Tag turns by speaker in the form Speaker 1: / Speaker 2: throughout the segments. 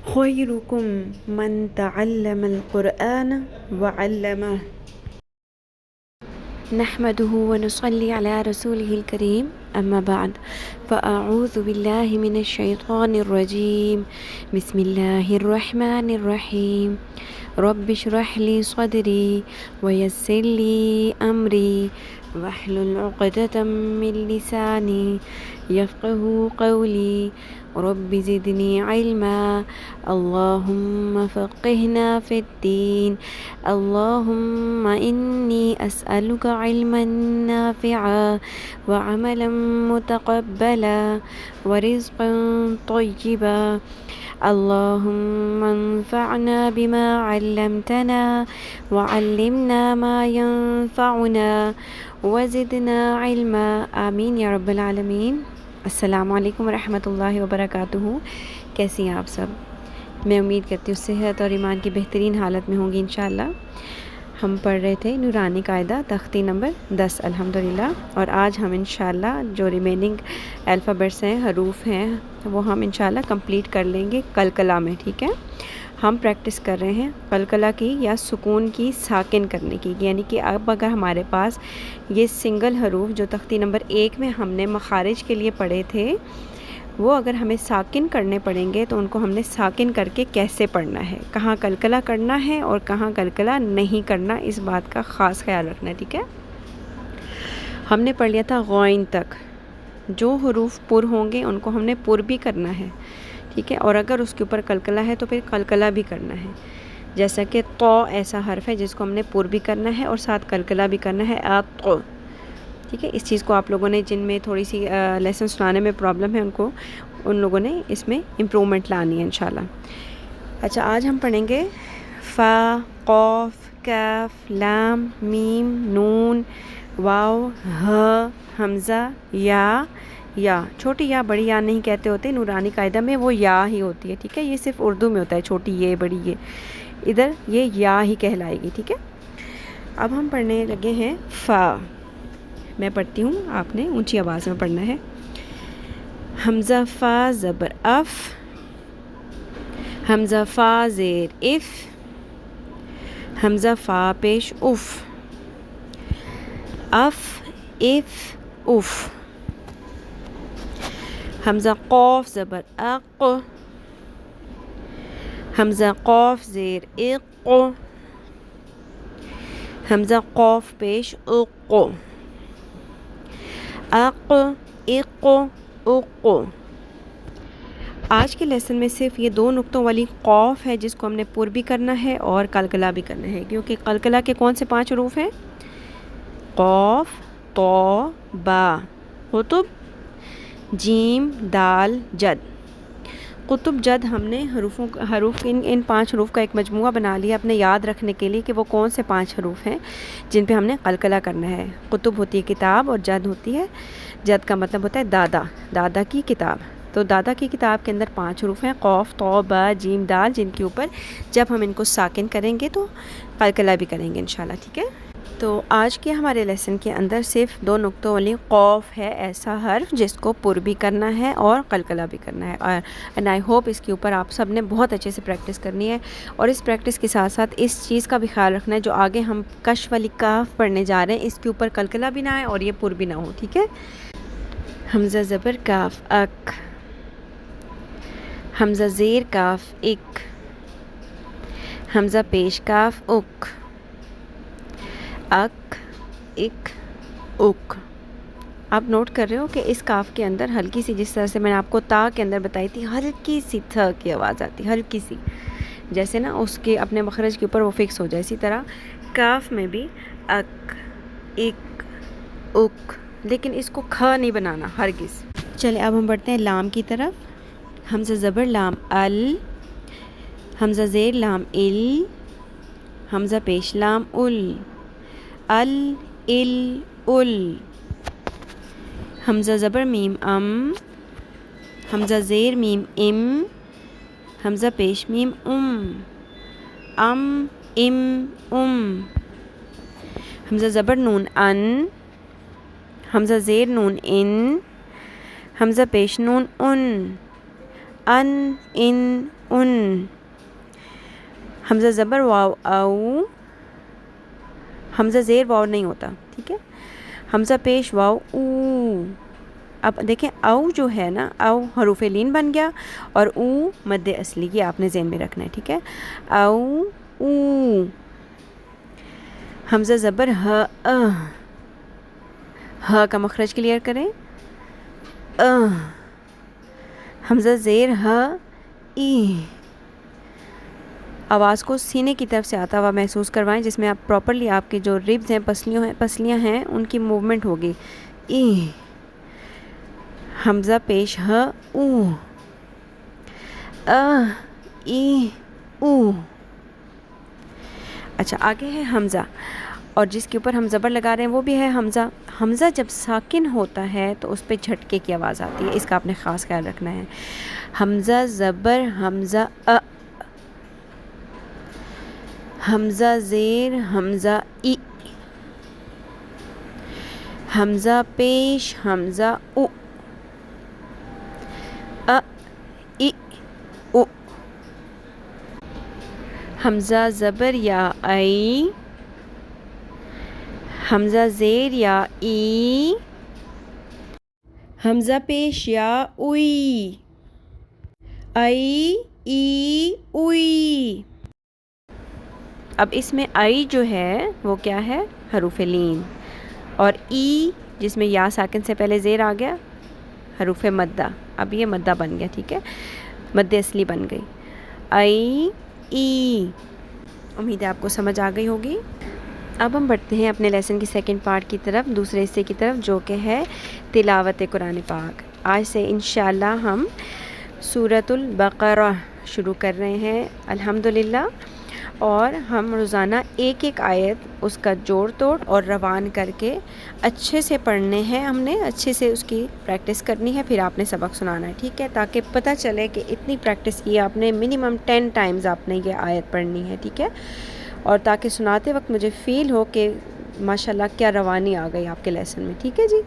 Speaker 1: خيركم من تعلم القرآن وعلمه. نحمده ونصلي على رسوله الكريم، أما بعد، فأعوذ بالله من الشيطان الرجيم. بسم الله الرحمن الرحيم. رب اشرح لي صدري ويسر لي أمري واحلل عقدة من لساني يفقه قولي. رب زدني علما. اللهم فقهنا في الدين. اللهم إني أسألك علما نافعا وعملا متقبلا ورزقا طيبا. اللهم انفعنا بما علمتنا وعلمنا ما ينفعنا وزدنا علما. آمین یا رب العالمین. السلام علیکم ورحمۃ اللہ وبرکاتہ. کیسی ہیں آپ سب؟ میں امید کرتی ہوں صحت اور ایمان کی بہترین حالت میں ہوں گی انشاءاللہ. ہم پڑھ رہے تھے نورانی قاعدہ تختی نمبر 10 الحمدللہ، اور آج ہم انشاءاللہ جو ریمیننگ الفابیٹس ہیں، حروف ہیں، وہ ہم انشاءاللہ کمپلیٹ کر لیں گے قلقلہ میں. ٹھیک ہے، ہم پریکٹس کر رہے ہیں قلقلہ کی یا سکون کی ساکن کرنے کی. یعنی کہ اب اگر ہمارے پاس یہ سنگل حروف جو تختی نمبر 1 میں ہم نے مخارج کے لیے پڑھے تھے، وہ اگر ہمیں ساکن کرنے پڑیں گے تو ان کو ہم نے ساکن کر کے کیسے پڑھنا ہے، کہاں قلقلہ کرنا ہے اور کہاں قلقلہ نہیں کرنا، اس بات کا خاص خیال رکھنا ہے. ٹھیک ہے، ہم نے پڑھ لیا تھا غین تک. جو حروف پر ہوں گے ان کو ہم نے پر بھی کرنا ہے. ٹھیک ہے، اور اگر اس کے اوپر قلقلہ ہے تو پھر قلقلہ بھی کرنا ہے. جیسا کہ تو ایسا حرف ہے جس کو ہم نے پر بھی کرنا ہے اور ساتھ قلقلہ بھی کرنا ہے، تو. ٹھیک ہے، اس چیز کو آپ لوگوں نے جن میں تھوڑی سی لیسن سنانے میں پرابلم ہے ان لوگوں نے اس میں امپرومنٹ لانی ہے انشاءاللہ. اچھا، آج ہم پڑھیں گے فا، قاف، کاف، لام، میم، نون، واو، ہ، حمزہ، یا. چھوٹی یا بڑی یا نہیں کہتے ہوتے نورانی قاعدہ میں، وہ یا ہی ہوتی ہے. ٹھیک ہے، یہ صرف اردو میں ہوتا ہے، چھوٹی یہ بڑی یہ، ادھر یہ یا ہی کہلائے گی. ٹھیک ہے، اب ہم پڑھنے لگے ہیں فا. میں پڑھتی ہوں، آپ نے اونچی آواز میں پڑھنا ہے. حمزہ فا زبر اف، حمزہ فا زیر اف، حمزہ فا پیش اف، اف اف اف. حمزہ قاف زبر اق، حمزہ قاف زیر اق، حمزہ قاف پیش اق، اق اق اق. آج کے لیسن میں صرف یہ 2 نقطوں والی قاف ہے جس کو ہم نے پر بھی کرنا ہے اور قلقلہ بھی کرنا ہے، کیونکہ قلقلہ کے کون سے 5 حروف ہیں؟ قاف، تو، با، قطب، جیم، دال، جد. قطب، جد ہم نے حروف ان 5 حروف کا ایک مجموعہ بنا لیا اپنے یاد رکھنے کے لیے کہ وہ کون سے 5 حروف ہیں جن پہ ہم نے قلقلہ کرنا ہے. قطب ہوتی ہے کتاب اور جد ہوتی ہے، جد کا مطلب ہوتا ہے دادا کی کتاب. تو دادا کی کتاب کے اندر 5 حروف ہیں، قاف، تو، با، جیم، دال، جن کے اوپر جب ہم ان کو ساکن کریں گے تو قلقلہ بھی کریں گے انشاءاللہ. ٹھیک ہے، تو آج کے ہمارے لیسن کے اندر صرف 2 نقطوں والی قاف ہے، ایسا حرف جس کو پر بھی کرنا ہے اور قلقلہ بھی کرنا ہے. اینڈ آئی ہوپ اس کے اوپر آپ سب نے بہت اچھے سے پریکٹس کرنی ہے، اور اس پریکٹس کے ساتھ ساتھ اس چیز کا بھی خیال رکھنا ہے جو آگے ہم کش والی کاف پڑھنے جا رہے ہیں اس کے اوپر قلقلہ بھی نہ آئے اور یہ پر بھی نہ ہو. ٹھیک ہے، حمزہ زبر کاف اک، حمزہ زیر کاف اک، حمزہ پیش کاف اک، اک اک اک. آپ نوٹ کر رہے ہو کہ اس کاف کے اندر ہلکی سی، جس طرح سے میں نے آپ کو تا کے اندر بتائی تھی، ہلکی سی تھ کی آواز آتی، ہلکی سی، جیسے نا اس کے اپنے مخرج کے اوپر وہ فکس ہو جائے. اسی طرح کاف میں بھی اک اک اک، لیکن اس کو کھ نہیں بنانا ہرگز. چلے اب ہم بڑھتے ہیں لام کی طرف. حمزہ زبر لام ال، حمزہ زیر لام ال، حمزہ پیش لام ال، ال ال ال. حمزہ زبر میم ام، حمزہ زیر میم ام، حمزہ پیش میم ام ام ام. حمزہ زبر نون ان، حمزہ زیر نون ان، حمزہ پیش نون ان ان ان. حمزہ زبر واو او، حمزہ زیر واو نہیں ہوتا، ٹھیک ہے. حمزہ پیش واو او. اب دیکھیں او جو ہے نا، او حروف لین بن گیا اور او مد اصلی کی آپ نے ذہن میں رکھنا ہے، ٹھیک ہے. او او. حمزہ زبر ہ ہ کا مخرج کلیئر کریں. حمزہ زیر ہ ای. آواز کو سینے کی طرف سے آتا ہوا محسوس کروائیں، جس میں آپ پراپرلی آپ کے جو ریبز ہیں، پسلیاں ہیں، ان کی موومنٹ ہوگی. ای. حمزہ پیش ہ او. ای او. اچھا آگے ہے حمزہ، اور جس کے اوپر ہم زبر لگا رہے ہیں وہ بھی ہے حمزہ. حمزہ جب ساکن ہوتا ہے تو اس پہ جھٹکے کی آواز آتی ہے، اس کا آپ نے خاص خیال رکھنا ہے. حمزہ زبر حمزہ ا. حمزہ زیر حمزہ ای. حمزہ پیش حمزہ او. ا ای او. حمزہ زبر یا ای. حمزہ زیر یا ای. حمزہ پیش یا اوئی. ای ای اوئی. اب اس میں ای جو ہے وہ کیا ہے؟ حروف لین. اور ای جس میں یا ساکن سے پہلے زیر آ گیا، حروف مدہ. اب یہ مدہ بن گیا، ٹھیک ہے، مد اصلی بن گئی. ای ای. امید ہے آپ کو سمجھ آ گئی ہوگی. اب ہم بڑھتے ہیں اپنے لیسن کی سیکنڈ پارٹ کی طرف، دوسرے حصے کی طرف، جو کہ ہے تلاوت قرآن پاک. آج سے انشاءاللہ ہم سورۃ البقرہ شروع کر رہے ہیں الحمدللہ، اور ہم روزانہ ایک ایک آیت اس کا جوڑ توڑ اور روان کر کے اچھے سے پڑھنے ہیں. ہم نے اچھے سے اس کی پریکٹس کرنی ہے، پھر آپ نے سبق سنانا ہے، ٹھیک ہے، تاکہ پتہ چلے کہ اتنی پریکٹس کی آپ نے، منیمم 10 ٹائمز آپ نے یہ آیت پڑھنی ہے، ٹھیک ہے. اور تاکہ سناتے وقت مجھے فیل ہو کہ ماشاءاللہ کیا روانی آ گئی آپ کے لیسن میں، ٹھیک ہے جی.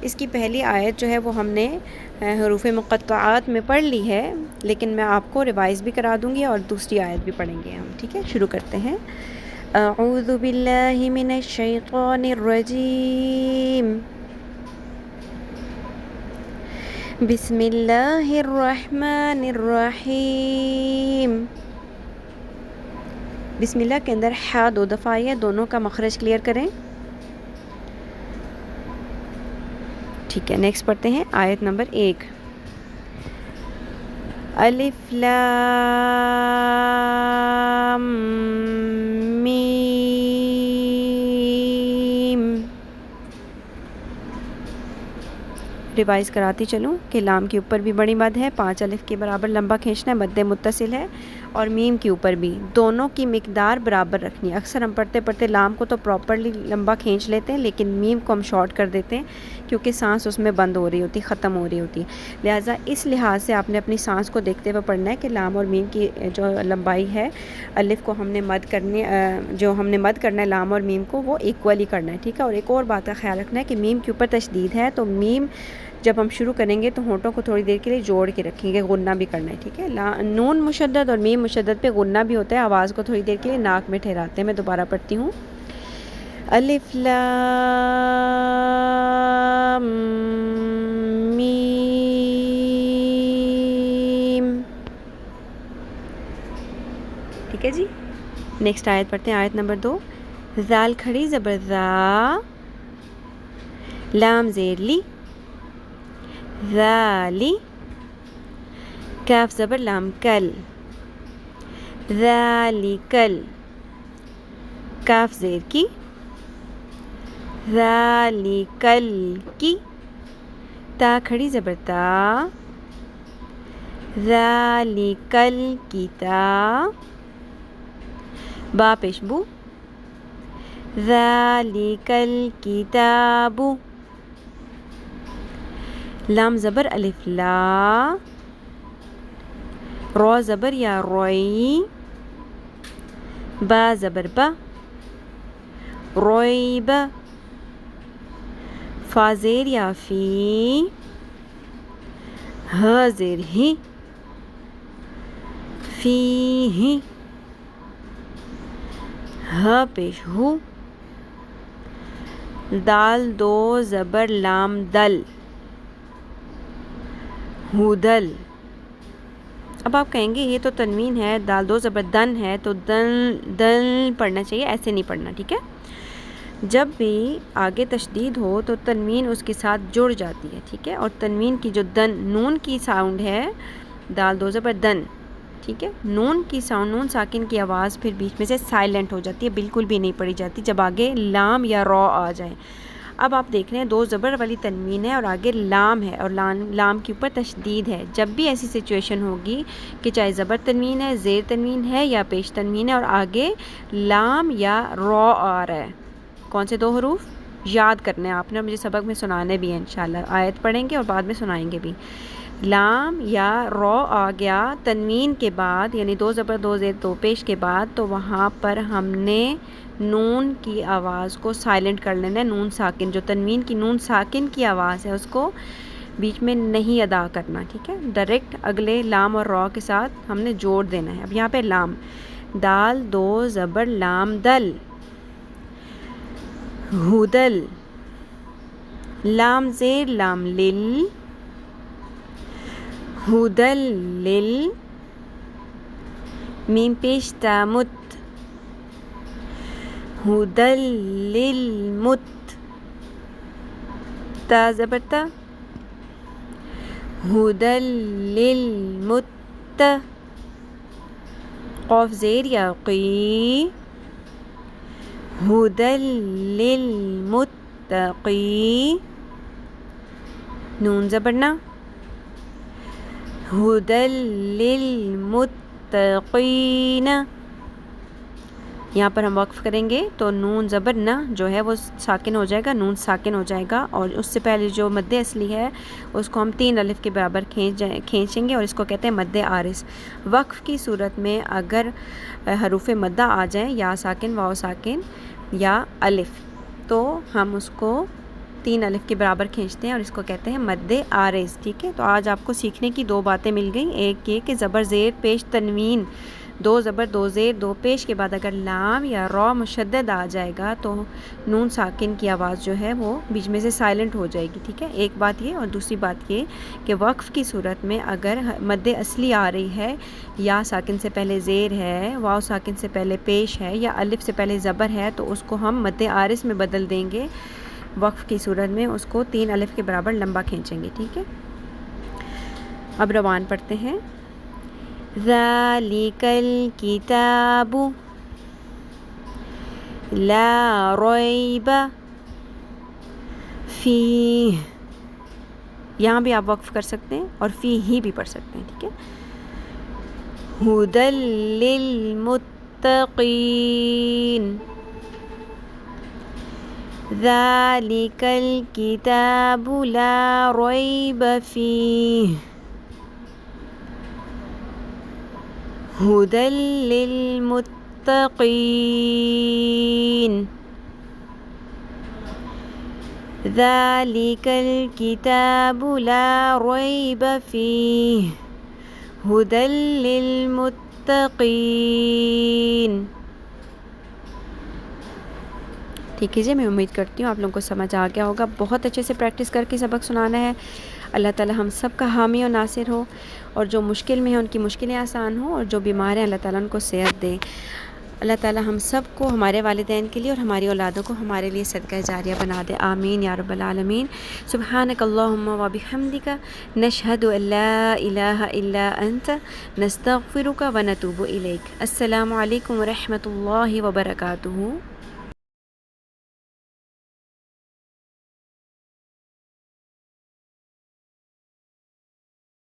Speaker 1: اس کی پہلی آیت جو ہے وہ ہم نے حروف مقطعات میں پڑھ لی ہے، لیکن میں آپ کو ریوائز بھی کرا دوں گی اور دوسری آیت بھی پڑھیں گے ہم، ٹھیک ہے. شروع کرتے ہیں. اعوذ باللہ من الشیطان الرجیم. بسم اللہ الرحمن الرحیم. بسم اللہ کے اندر ہا 2 دفعہ آئی ہے، دونوں کا مخرج کلیئر کریں. ٹھیک ہے، نیکسٹ پڑھتے ہیں آیت نمبر 1. الف لام میم. ریوائز کراتی چلوں کہ لام کے اوپر بھی بڑی مد ہے، 5 الف کے برابر لمبا کھینچنا ہے، مد متصل ہے، اور میم کے اوپر بھی، دونوں کی مقدار برابر رکھنی ہے. اکثر ہم پڑھتے پڑھتے لام کو تو پراپرلی لمبا کھینچ لیتے ہیں، لیکن میم کو ہم شارٹ کر دیتے ہیں کیونکہ سانس اس میں بند ہو رہی ہوتی، ختم ہو رہی ہوتی. لہٰذا اس لحاظ سے آپ نے اپنی سانس کو دیکھتے ہوئے پڑھنا ہے کہ لام اور میم کی جو لمبائی ہے، الف کو ہم نے مد کرنا ہے لام اور میم کو، وہ ایکولی کرنا ہے، ٹھیک ہے. اور ایک اور بات کا خیال رکھنا ہے کہ میم کے اوپر تشدید ہے، تو میم جب ہم شروع کریں گے تو ہونٹوں کو تھوڑی دیر کے لیے جوڑ کے رکھیں گے، غنہ بھی کرنا ہے، ٹھیک ہے. نون مشدد اور میم مشدد پہ غنہ بھی ہوتا ہے، آواز کو تھوڑی دیر کے لیے ناک میں ٹھہراتے ہیں. میں دوبارہ پڑھتی ہوں. الف لام میم. ٹھیک ہے جی. نیکسٹ آیت پڑھتے ہیں، آیت نمبر 2. ذال کھڑی زبر ذا، لام زیر لی، ذالی. کاف زبر لام کل، ذالکل. کاف زیر کی، ذالکل کی. تا کھڑی زبر تا، ذالکل کی تا. با پیش بو، ذالکل کتاب. لام زبر الف لا، رو زبر یا روئی، با زبر با، رویب. فا زیر یا فی، ہ زیر ہی، فیہ، ہ پیش ہو، دال دو زبر لام دل، ہدل. اب آپ کہیں گے یہ تو تنوین ہے، دال دو زبر دن ہے تو دل دل پڑھنا چاہیے، ایسے نہیں پڑھنا. ٹھیک ہے، جب بھی آگے تشدید ہو تو تنوین اس کے ساتھ جڑ جاتی ہے. ٹھیک ہے، اور تنوین کی جو دن نون کی ساؤنڈ ہے، دال دو زبر دن، ٹھیک ہے، نون کی ساؤنڈ، نون ساکن کی آواز پھر بیچ میں سے سائلنٹ ہو جاتی ہے، بالکل بھی نہیں پڑھی جاتی جب آگے لام یا را آ جائے. اب آپ دیکھ رہے ہیں دو زبر والی تنوین ہے اور آگے لام ہے اور لام کے اوپر تشدید ہے. جب بھی ایسی سچویشن ہوگی کہ چاہے زبر تنوین ہے، زیر تنوین ہے یا پیش تنوین ہے اور آگے لام یا را آ رہا ہے، کون سے دو حروف یاد کرنے ہیں آپ نے، مجھے سبق میں سنانے بھی ہیں انشاءاللہ، آیت پڑھیں گے اور بعد میں سنائیں گے بھی. لام یا را آ گیا تنوین کے بعد، یعنی دو زبر دو زیر دو پیش کے بعد، تو وہاں پر ہم نے نون کی آواز کو سائلنٹ کر لینا ہے. نون ساکن، جو تنوین کی نون ساکن کی آواز ہے اس کو بیچ میں نہیں ادا کرنا. ٹھیک ہے، ڈائریکٹ اگلے لام اور را کے ساتھ ہم نے جوڑ دینا ہے. اب یہاں پہ لام، دال دو زبر لام دل، ہدل، لام زیر لام لل، ہدل لل، میم پیش تا مت، ہدل للمت، تا زبر تا، ہدل للمت، قاف زیر یا قی، ہدل للمتقی، نون زبرنا، ہدل للمتقین. یہاں پر ہم وقف کریں گے تو نون زبر نہ جو ہے وہ ساکن ہو جائے گا، نون ساکن ہو جائے گا، اور اس سے پہلے جو مد اصلی ہے اس کو ہم 3 الف کے برابر کھینچیں گے اور اس کو کہتے ہیں مد عارض. وقف کی صورت میں اگر حروف مدہ آ جائیں، یا ساکن، واو ساکن یا الف، تو ہم اس کو 3 الف کے برابر کھینچتے ہیں اور اس کو کہتے ہیں مد عارض. ٹھیک ہے، تو آج آپ کو سیکھنے کی 2 باتیں مل گئیں. ایک یہ کہ زبر زیر پیش تنوین، 2 زبر 2 زیر 2 پیش کے بعد اگر لام یا را مشدد آ جائے گا تو نون ساکن کی آواز جو ہے وہ بیچ میں سے سائلنٹ ہو جائے گی. ٹھیک ہے، ایک بات یہ، اور دوسری بات یہ کہ وقف کی صورت میں اگر مد اصلی آ رہی ہے، یا ساکن سے پہلے زیر ہے، واو ساکن سے پہلے پیش ہے، یا الف سے پہلے زبر ہے، تو اس کو ہم مد عارض میں بدل دیں گے. وقف کی صورت میں اس کو 3 الف کے برابر لمبا کھینچیں گے. ٹھیک ہے، اب روان پڑھتے ہیں. ذالک الکتاب لا ریب فیہ، یہاں بھی آپ وقف کر سکتے ہیں اور فی ہی بھی پڑھ سکتے ہیں. ٹھیک ہے، ھدی للمتقین، ذالک الکتاب لا ریب فیہ، ھدی للمتقین، ذالک الکتاب لا ریب فیہ، ھدی للمتقین. ٹھیک ہے جی، میں امید کرتی ہوں آپ لوگوں کو سمجھ آ گیا ہوگا. بہت اچھے سے پریکٹس کر کے سبق سنانا ہے. اللہ تعالی ہم سب کا حامی و ناصر ہو، اور جو مشکل میں ہیں ان کی مشکلیں آسان ہوں، اور جو بیمار ہیں اللہ تعالیٰ ان کو صحت دے. اللہ تعالیٰ ہم سب کو، ہمارے والدین کے لیے اور ہماری اولادوں کو ہمارے لیے صدقہ جاریہ بنا دے. آمین یا رب العالمین. سبحانک اللہم و بحمدک، نشہد ان لا الہ الا انت، نستغفرک و نتوب الیک. السلام علیکم و رحمۃ اللہ وبرکاتہ.